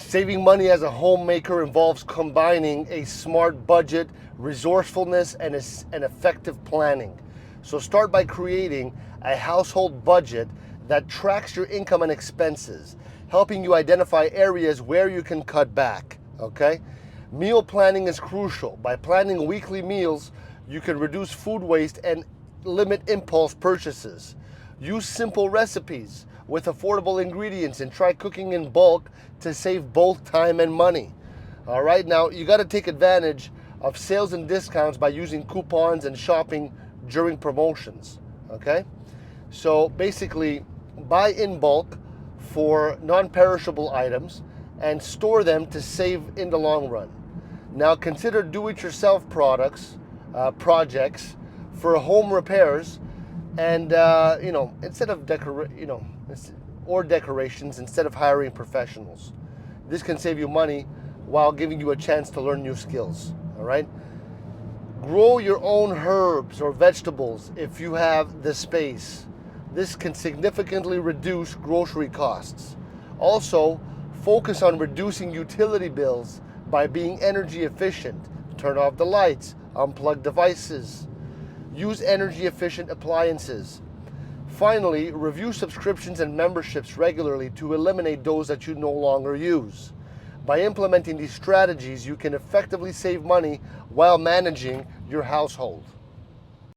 Saving money as a homemaker involves combining a smart budget, resourcefulness, and effective planning. So start by creating a household budget that tracks your income and expenses, helping you identify areas where you can cut back, okay? Meal planning is crucial. By planning weekly meals, you can reduce food waste and limit impulse purchases. Use simple recipes with affordable ingredients and try cooking in bulk to save both time and money. All right, now you got to take advantage of sales and discounts by using coupons and shopping during promotions, okay? So basically, buy in bulk for non-perishable items and store them to save in the long run. Now consider do-it-yourself projects for home repairs, and instead of decorations instead of hiring professionals. This can save you money while giving you a chance to learn new skills. All right. Grow your own herbs or vegetables if you have the space. This can significantly reduce grocery costs. Also, focus on reducing utility bills by being energy efficient. Turn off the lights, unplug devices, use energy efficient appliances. Finally, review subscriptions and memberships regularly to eliminate those that you no longer use. By implementing these strategies, you can effectively save money while managing your household.